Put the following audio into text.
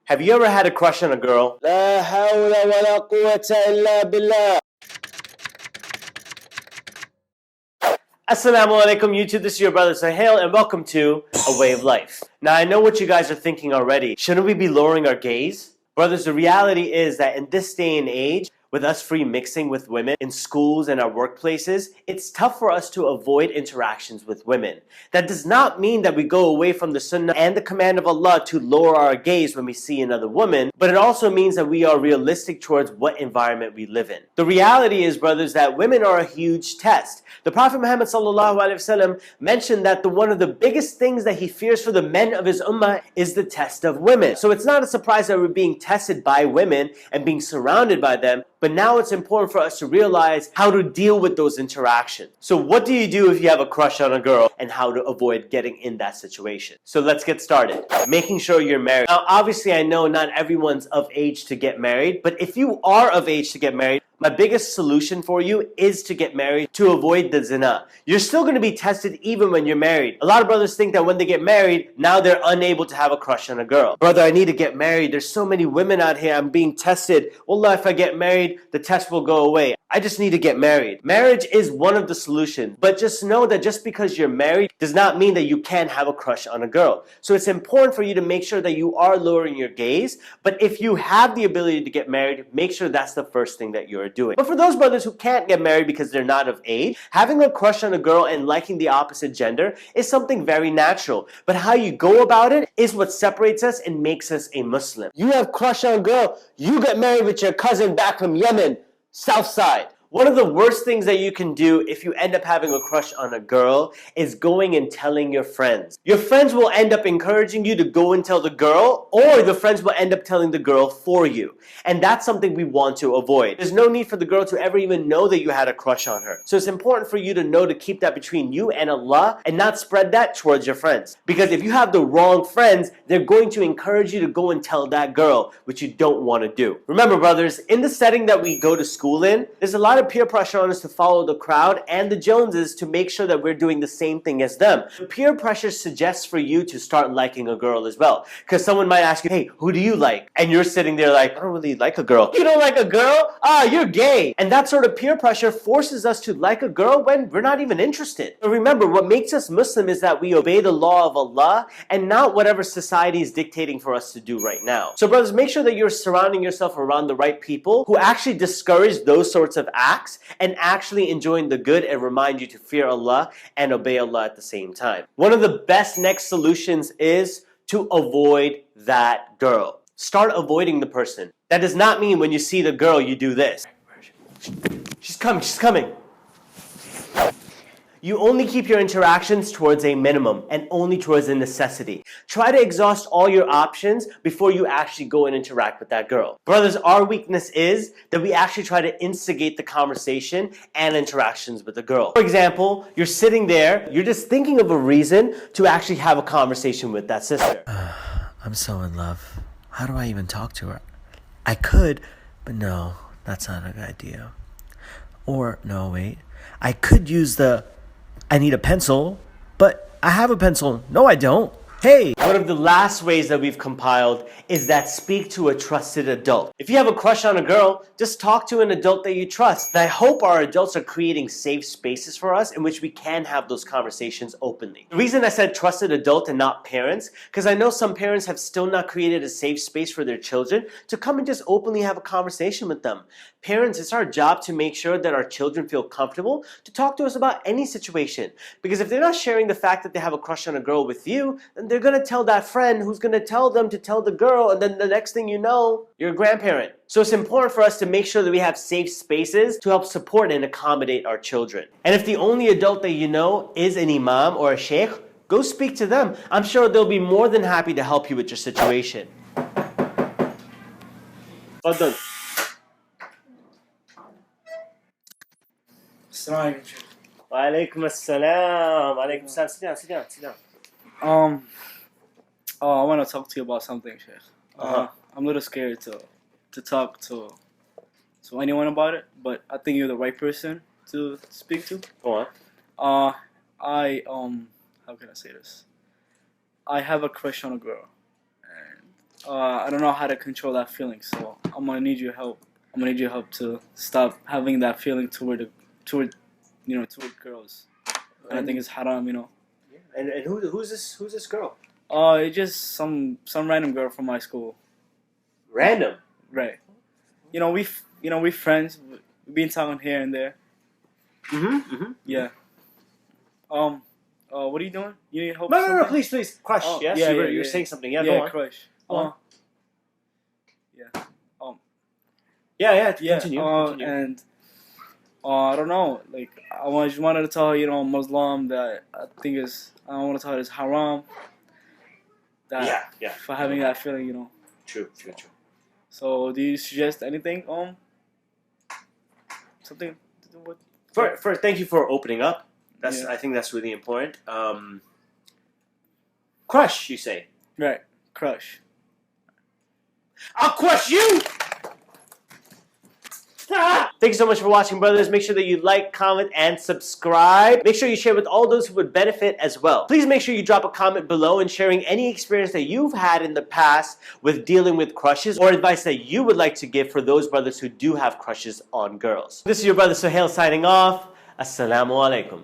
Have you ever had a crush on a girl? لا حول ولا قوة إلا بالله. Assalamu alaikum YouTube, this is your brother Sahil and welcome to A Way of Life. Now I know what you guys are thinking already. Shouldn't we be lowering our gaze? Brothers, the reality is that in this day and age, with us free mixing with women in schools and our workplaces, it's tough for us to avoid interactions with women. That does not mean that we go away from the sunnah and the command of Allah to lower our gaze when we see another woman, but it also means that we are realistic towards what environment we live in. The reality is, brothers, that women are a huge test. The Prophet Muhammad ﷺ mentioned that one of the biggest things that he fears for the men of his ummah is the test of women. So it's not a surprise that we're being tested by women and being surrounded by them, but now it's important for us to realize how to deal with those interactions. So what do you do if you have a crush on a girl and how to avoid getting in that situation? So let's get started. Making sure you're married. Now obviously I know not everyone's of age to get married, but if you are of age to get married, my biggest solution for you is to get married to avoid the zina. You're still going to be tested even when you're married. A lot of brothers think that when they get married, now they're unable to have a crush on a girl. Brother, I need to get married. There's so many women out here. I'm being tested. Wallah, if I get married, the test will go away. I just need to get married. Marriage is one of the solutions, but just know that just because you're married does not mean that you can't have a crush on a girl. So it's important for you to make sure that you are lowering your gaze, but if you have the ability to get married, make sure that's the first thing that you're doing. But for those brothers who can't get married because they're not of age, having a crush on a girl and liking the opposite gender is something very natural. But how you go about it is what separates us and makes us a Muslim. You have crush on a girl, you get married with your cousin back from Yemen, South Side. One of the worst things that you can do if you end up having a crush on a girl is going and telling your friends. Your friends will end up encouraging you to go and tell the girl, or the friends will end up telling the girl for you. And that's something we want to avoid. There's no need for the girl to ever even know that you had a crush on her. So it's important for you to know to keep that between you and Allah and not spread that towards your friends. Because if you have the wrong friends, they're going to encourage you to go and tell that girl, which you don't want to do. Remember, brothers, in the setting that we go to school in, there's a lot of peer pressure on us to follow the crowd and the Joneses to make sure that we're doing the same thing as them. Peer pressure suggests for you to start liking a girl as well. Because someone might ask you, hey, who do you like? And you're sitting there like, I don't really like a girl. You don't like a girl? Ah, you're gay. And that sort of peer pressure forces us to like a girl when we're not even interested. But remember, what makes us Muslim is that we obey the law of Allah and not whatever society is dictating for us to do right now. So brothers, make sure that you're surrounding yourself around the right people who actually discourage those sorts of acts and actually enjoying the good and remind you to fear Allah and obey Allah at the same time. One of the best next solutions is to avoid that girl. Start avoiding the person. That does not mean when you see the girl you do this. She's coming, she's coming. You only keep your interactions towards a minimum and only towards a necessity. Try to exhaust all your options before you actually go and interact with that girl. Brothers, our weakness is that we actually try to instigate the conversation and interactions with the girl. For example, you're sitting there, you're just thinking of a reason to actually have a conversation with that sister. I'm so in love. How do I even talk to her? I could, but no, that's not a good idea. Or, no, wait. I could use I need a pencil, but I have a pencil. No, I don't. Hey! One of the last ways that we've compiled is that speak to a trusted adult. If you have a crush on a girl, just talk to an adult that you trust. And I hope our adults are creating safe spaces for us in which we can have those conversations openly. The reason I said trusted adult and not parents, because I know some parents have still not created a safe space for their children to come and just openly have a conversation with them. Parents, it's our job to make sure that our children feel comfortable to talk to us about any situation. Because if they're not sharing the fact that they have a crush on a girl with you, then they're going to tell that friend who's going to tell them to tell the girl, and then the next thing you know, you're a grandparent. So it's important for us to make sure that we have safe spaces to help support and accommodate our children. And if the only adult that you know is an imam or a sheikh, go speak to them. I'm sure they'll be more than happy to help you with your situation. Well done. Wa alaikum assalam. Wa alaikum assalam. Sit down, sit down. I want to talk to you about something, Sheikh. I'm a little scared to talk to anyone about it, but I think you're the right person to speak to. Go on. How can I say this? I have a crush on a girl, and I don't know how to control that feeling, so I'm gonna need your help. I'm gonna need your help to stop having that feeling toward girls. And I think it's haram, you know. And who's this girl? It's just some random girl from my school. Random. Right. We friends. We've been talking here and there. Yeah. What are you doing? You need help? No, please, Crush. Oh, yes, yeah, you were saying something. Yeah, go on. Crush. Go on. Yeah. Continue. And I don't know. Like I just wanted to tell her, Muslim that I want to tell her it's haram. That for having that feeling, True. So do you suggest anything? Something to do with. First, thank you for opening up. I think that's really important. Crush, you say? Right. Crush. I'll crush you! Thank you so much for watching, brothers. Make sure that you like, comment, and subscribe. Make sure you share with all those who would benefit as well. Please make sure you drop a comment below and sharing any experience that you've had in the past with dealing with crushes or advice that you would like to give for those brothers who do have crushes on girls. This is your brother Suhail signing off. Assalamu alaikum.